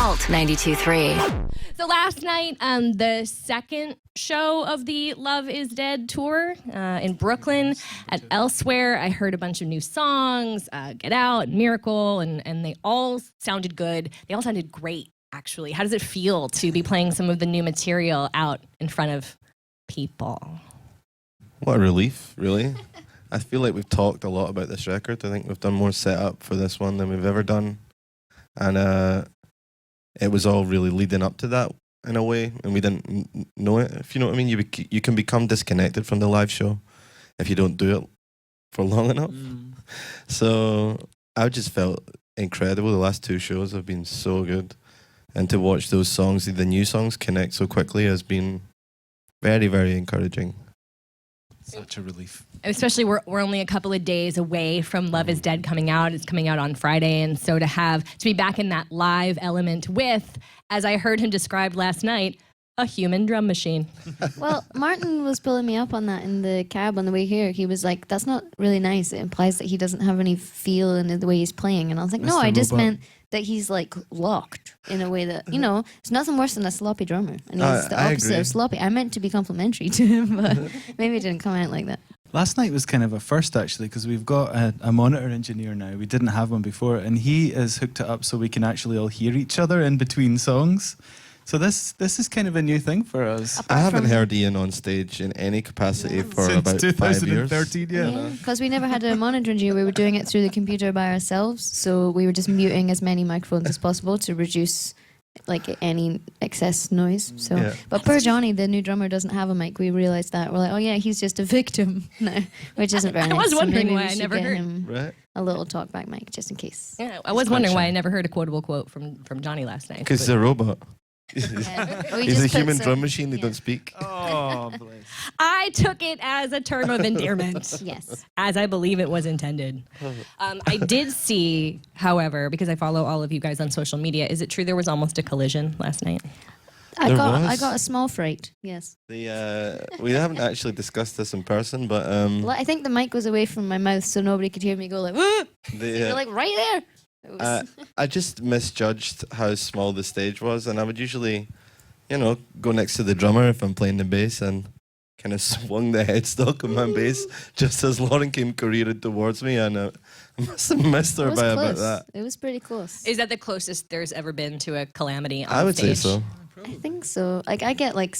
Alt 92.3. So last night, the second show of the Love is Dead tour in Brooklyn. At Elsewhere, I heard a bunch of new songs, Get Out, Miracle, and they all sounded good. They all sounded great, actually. How does it feel to be playing some of the new material out in front of people? What a relief, really. I feel like we've talked a lot about this record. I think we've done more setup for this one than we've ever done. And it was all really leading up to that in a way, and we didn't know it, if you know what I mean. You can become disconnected from the live show if you don't do it for long enough. So I just felt incredible. The last two shows have been so good. And to watch those songs, the new songs, connect so quickly has been very, very encouraging. Such a relief. Especially we're only a couple of days away from Love is Dead coming out. It's coming out on Friday. And so to be back in that live element with, as I heard him described last night, a human drum machine. Well, Martin was pulling me up on that in the cab on the way here. He was like, that's not really nice. It implies that he doesn't have any feel in the way he's playing. And I was like, no, I just meant that he's like locked in a way that, you know, it's nothing worse than a sloppy drummer. And he's the opposite of sloppy. I meant to be complimentary to him, but maybe it didn't come out like that. Last night was kind of a first, actually, because we've got a monitor engineer now. We didn't have one before, and he has hooked it up so we can actually all hear each other in between songs. So this is kind of a new thing for us. I haven't heard Iain on stage in any capacity for Since about 5 years. 2013, yeah. Because we never had a monitor engineer. We were doing it through the computer by ourselves. So we were just muting as many microphones as possible to reduce like any excess noise. So, Yeah. But per Johnny, the new drummer, doesn't have a mic. We realised that. We're like, oh yeah, he's just a victim now, which isn't very nice. I was wondering so maybe why we I should never get heard. him Right? a little talkback mic just in case. Yeah, I was wondering why I never heard a quotable quote from Johnny last night. Because he's a robot. Yeah. We He's a just put human some- drum machine. They yeah. don't speak. Oh, bless. I took it as a term of endearment. Yes. As I believe it was intended. I did see, however, because I follow all of you guys on social media, is it true there was almost a collision last night? I There got was? a small fright. Yes. We haven't actually discussed this in person, but Well, I think the mic was away from my mouth, so nobody could hear me go like, "Whoa!" You're the, like right there. It was, I just misjudged how small the stage was, and I would usually, go next to the drummer if I'm playing the bass and kind of swung the headstock of my bass just as Lauren came careering towards me, and I must have missed her it was by close. about that. It was pretty close. Is that the closest there's ever been to a calamity on I would say stage? so. I think so. Like I get like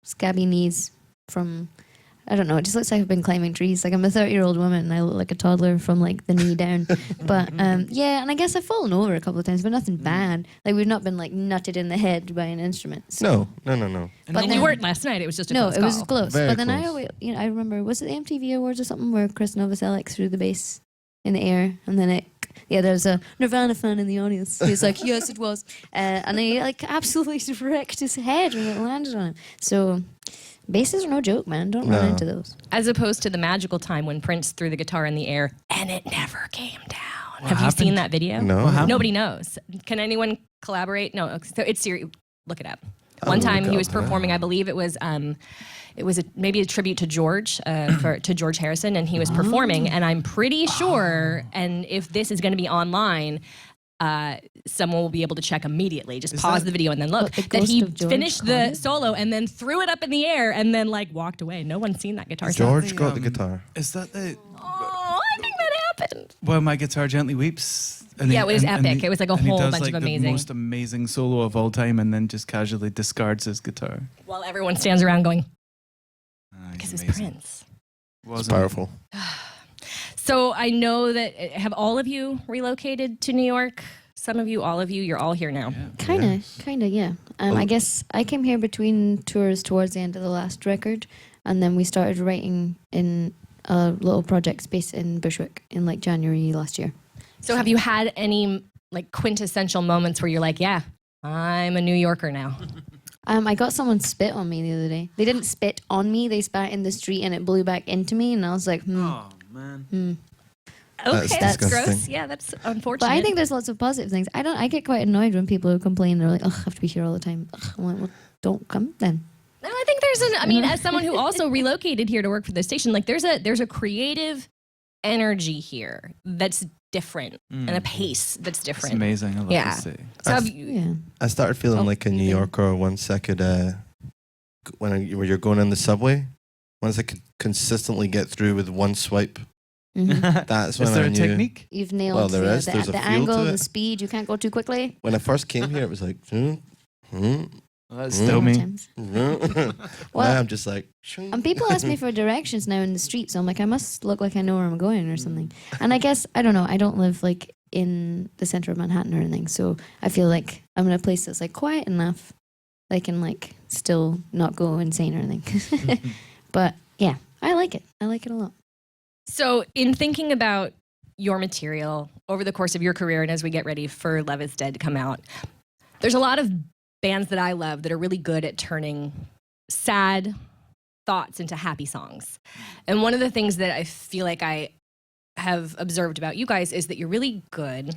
scabby knees from, I don't know. It just looks like I've been climbing trees. Like I'm a 30-year-old woman and I look like a toddler from like the knee down. But yeah, and I guess I've fallen over a couple of times, but nothing bad. Like we've not been like nutted in the head by an instrument. So. No. But And you weren't last night. It was just a No, close it was call. close. Very but then I close. always, I remember, was it the MTV Awards or something where Chris Novoselic threw the bass in the air and then there was a Nirvana fan in the audience. He's like, yes, it was. And he like absolutely wrecked his head when it landed on him. So basses are no joke, man. Don't run No. into those. As opposed to the magical time when Prince threw the guitar in the air and it never came down. Have you happened? seen that video? No. What happened? Nobody knows. Can anyone collaborate? No. So it's serious. Look it up. I'll One look time it he was up, yeah. performing. I believe it was maybe a tribute to George to George Harrison, and he was performing. And I'm pretty sure. And if this is going to be online. Someone will be able to check immediately. Just pause the video and then look. What, the That ghost he of George finished the Harrison? solo and then threw it up in the air and then like walked away. No one's seen that guitar. George the, got the um, guitar. Is that the... Oh, I think that happened. Well, My Guitar Gently Weeps? And Yeah, it was epic. It was like a and he whole does, bunch like, of amazing. the most amazing solo of all time and then just casually discards his guitar. While everyone stands around going, Ah, because he's it's amazing. Prince. It's Wasn't powerful. So I know that, have all of you relocated to New York? Some of you, all of you, you're all here now. Kinda, yeah. I guess I came here between tours towards the end of the last record, and then we started writing in a little project space in Bushwick in like January last year. So have you had any like quintessential moments where you're like, yeah, I'm a New Yorker now? I got someone spit on me the other day. They didn't spit on me, they spat in the street and it blew back into me, and I was like, Oh, man. Okay, that's disgusting. gross. Yeah, that's unfortunate. But I think there's lots of positive things. I get quite annoyed when people who complain, they're like, ugh, I have to be here all the time. Ugh. I'm like, well, don't come then. No, I think I mean, as someone who also relocated here to work for the station, like there's a creative energy here that's different and a pace that's It's different. amazing. I love Yeah. the city. So have you, Yeah. I started feeling Oh, like a New you Yorker once I could, when you're going in the subway, once I could consistently get through with one swipe, Mhm. that's when Is there I a knew. technique? You've nailed Well, there is. the There's a feel angle, to the it. speed. You can't go too quickly. When I first came here, it was like, That's still me. Sometimes. now Well, I'm just like, and people ask me for directions now in the street, so I'm like, I must look like I know where I'm going or something. And I guess, I don't know, I don't live like in the center of Manhattan or anything, so I feel like I'm in a place that's like quiet enough that I can like still not go insane or anything. But yeah, I like it. I like it a lot. So, in thinking about your material over the course of your career and as we get ready for Love is Dead to come out, there's a lot of bands that I love that are really good at turning sad thoughts into happy songs. And one of the things that I feel like I have observed about you guys is that you're really good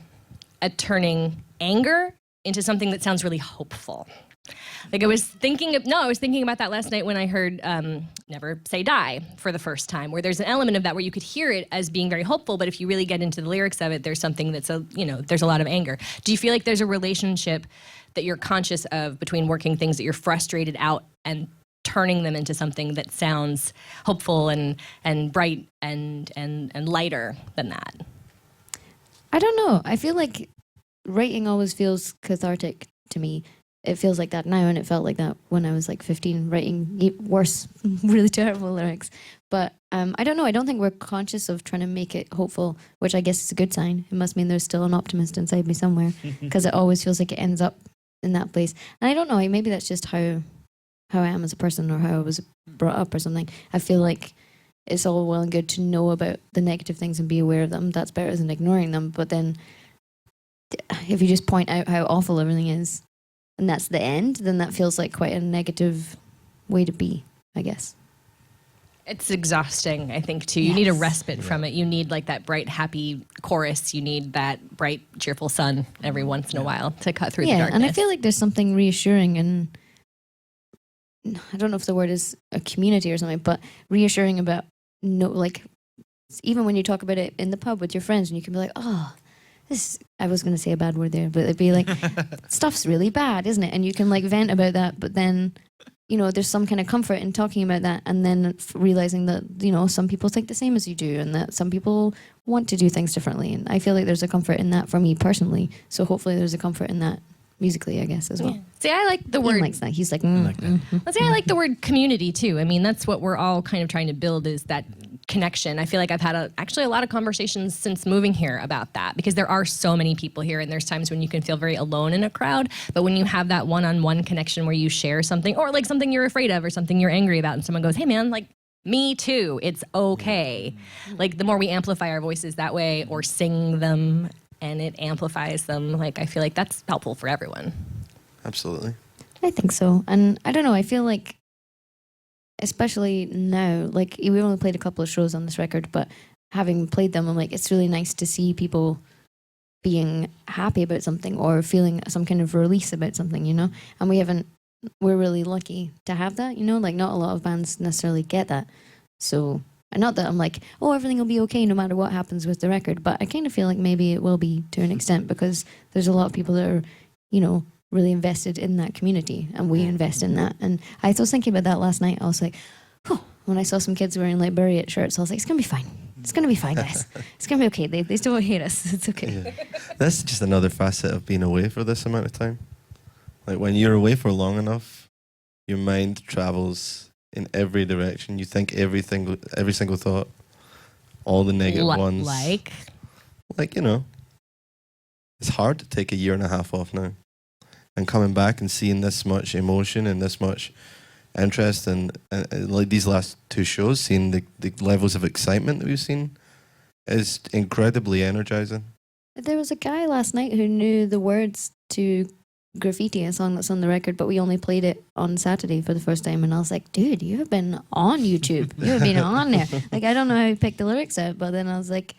at turning anger into something that sounds really hopeful. Like I was thinking about that last night when I heard Never Say Die for the first time, where there's an element of that where you could hear it as being very hopeful, but if you really get into the lyrics of it, there's something that's there's a lot of anger. Do you feel like there's a relationship that you're conscious of between working things that you're frustrated out and turning them into something that sounds hopeful and bright and lighter than that? I don't know. I feel like writing always feels cathartic to me. It feels like that now, and it felt like that when I was like 15, writing worse, really terrible lyrics. But I don't know. I don't think we're conscious of trying to make it hopeful, which I guess is a good sign. It must mean there's still an optimist inside me somewhere, because it always feels like it ends up in that place. And I don't know. Maybe that's just how I am as a person, or how I was brought up, or something. I feel like it's all well and good to know about the negative things and be aware of them. That's better than ignoring them. But then, if you just point out how awful everything is, and that's the end, then that feels like quite a negative way to be, I guess. It's exhausting, I think, too. You need a respite from it. You need like that bright, happy chorus. You need that bright, cheerful sun every once in a while to cut through the darkness. And I feel like there's something reassuring, and I don't know if the word is a community or something, but reassuring about even when you talk about it in the pub with your friends, and you can be like, oh, I was going to say a bad word there, but it'd be like, stuff's really bad, isn't it? And you can like vent about that, but then, there's some kind of comfort in talking about that, and then realizing that, some people think the same as you do, and that some people want to do things differently. And I feel like there's a comfort in that for me personally. So hopefully there's a comfort in that musically, I guess, as well. Yeah. See, I like the Ian word. likes that. He's like, like that. Let's say I like the word community too. I mean, that's what we're all kind of trying to build, is that connection. I feel like I've had actually a lot of conversations since moving here about that, because there are so many people here, and there's times when you can feel very alone in a crowd. But when you have that one-on-one connection where you share something, or like something you're afraid of or something you're angry about, and someone goes, hey man, like me too, it's okay. Like the more we amplify our voices that way, or sing them and it amplifies them, like I feel like that's helpful for everyone. Absolutely. I think so. And I don't know, I feel like, especially now, like we only played a couple of shows on this record, but having played them, I'm like, it's really nice to see people being happy about something or feeling some kind of release about something, and we're really lucky to have that, like not a lot of bands necessarily get that. So, and not that I'm like, oh, everything will be okay no matter what happens with the record, but I kind of feel like maybe it will be to an extent, because there's a lot of people that are, really invested in that community, and we invest in that. And I was thinking about that last night. I was like, oh, when I saw some kids wearing like Bury It shirts, I was like, it's gonna be fine. It's gonna be fine, guys. It's gonna be okay. They still won't hate us. It's okay. Yeah. That's just another facet of being away for this amount of time. Like when you're away for long enough, your mind travels in every direction. You think every single thought, all the negative ones. Like, it's hard to take a year and a half off now. And coming back and seeing this much emotion and this much interest, and like these last two shows, seeing the levels of excitement that we've seen is incredibly energizing. There was a guy last night who knew the words to Graffiti, a song that's on the record, but we only played it on Saturday for the first time, and I was like, dude, you have been on YouTube. You have been on there. Like, I don't know how you picked the lyrics out, but then I was like,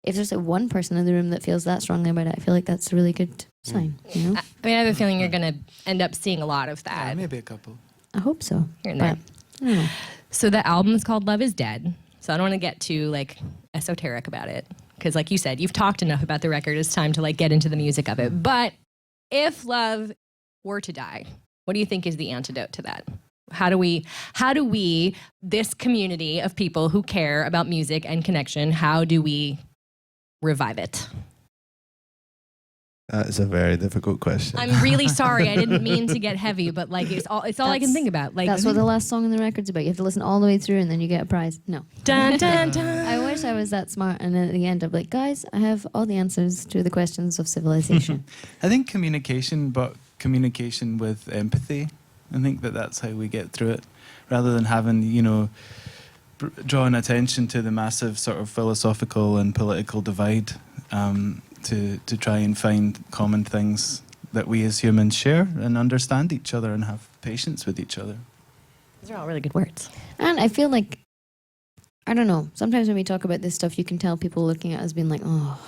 if there's like one person in the room that feels that strongly about it, I feel like that's a really good sign, I mean, I have a feeling you're going to end up seeing a lot of that. Yeah, maybe a couple. I hope so. Here and there. I don't know. So the album is called Love is Dead. So I don't want to get too like esoteric about it, because like you said, you've talked enough about the record. It's time to like get into the music of it. But if love were to die, what do you think is the antidote to that? How do we, this community of people who care about music and connection, how do we revive it? That is a very difficult question. I'm really sorry. I didn't mean to get heavy, but like it's all I can think about. Like that's what the last song in the record's about. You have to listen all the way through and then you get a prize. No. Dun, dun, dun. I wish I was that smart, and then at the end I'm like, guys, I have all the answers to the questions of civilization. I think communication, but communication with empathy. I think that's how we get through it, rather than having, drawing attention to the massive sort of philosophical and political divide, to try and find common things that we as humans share and understand each other and have patience with each other. Those are all really good words. And I feel like, I don't know, sometimes when we talk about this stuff, you can tell people looking at us being like, oh,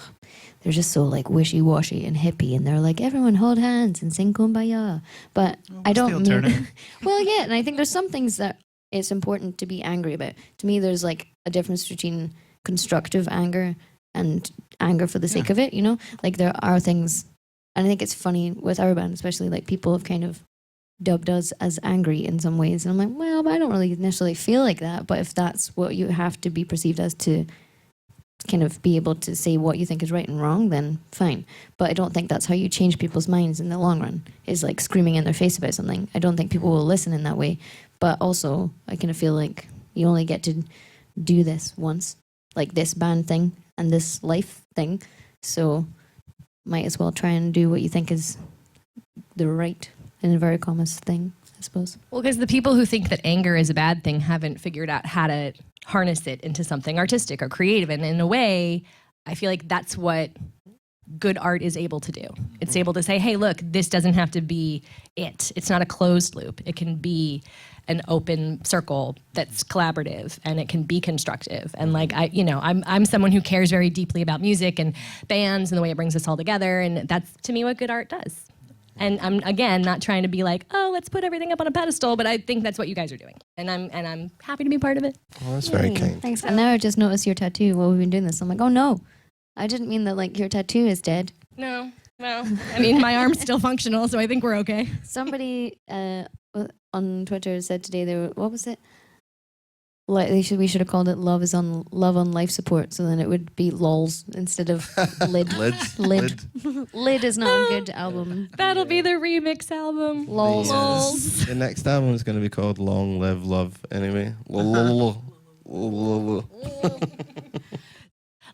they're just so like wishy-washy and hippie, and they're like, everyone hold hands and sing Kumbaya. But I don't mean... Well, yeah, and I think there's some things that it's important to be angry about. To me, there's like a difference between constructive anger and anger for the sake of it, Like there are things, and I think it's funny with our band, especially like people have kind of dubbed us as angry in some ways. And I'm like, well, but I don't really necessarily feel like that. But if that's what you have to be perceived as to kind of be able to say what you think is right and wrong, then fine. But I don't think that's how you change people's minds in the long run, is like screaming in their face about something. I don't think people will listen in that way. But also, I kind of feel like you only get to do this once, like this band thing and this life thing. So might as well try and do what you think is the right, in inverted commas, thing, I suppose. Well, because the people who think that anger is a bad thing haven't figured out how to harness it into something artistic or creative. And in a way, I feel like that's what good art is able to do. It's able to say, hey, look, this doesn't have to be it. It's not a closed loop. It can be an open circle that's collaborative, and it can be constructive. And like, I'm someone who cares very deeply about music and bands and the way it brings us all together. And that's, to me, what good art does. And I'm, again, not trying to be like, oh, let's put everything up on a pedestal, but I think that's what you guys are doing. And I'm happy to be part of it. Well, that's very kind. Thanks. And now I just noticed your tattoo while we've been doing this. I'm like, oh no, I didn't mean that like your tattoo is dead. No, well, I mean, my arm's still functional, so I think we're okay. Somebody on Twitter said today, what was it? Like we should have called it love on life support, so then it would be lols instead of lid. Lid is not a good album. That'll be the remix album. Lols. The next album is going to be called Long Live Love. Anyway,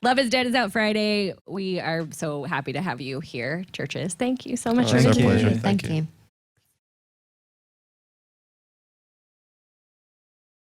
Love is Dead is out Friday. We are so happy to have you here, Chvrches. Thank you so much. It's our pleasure. Thank you.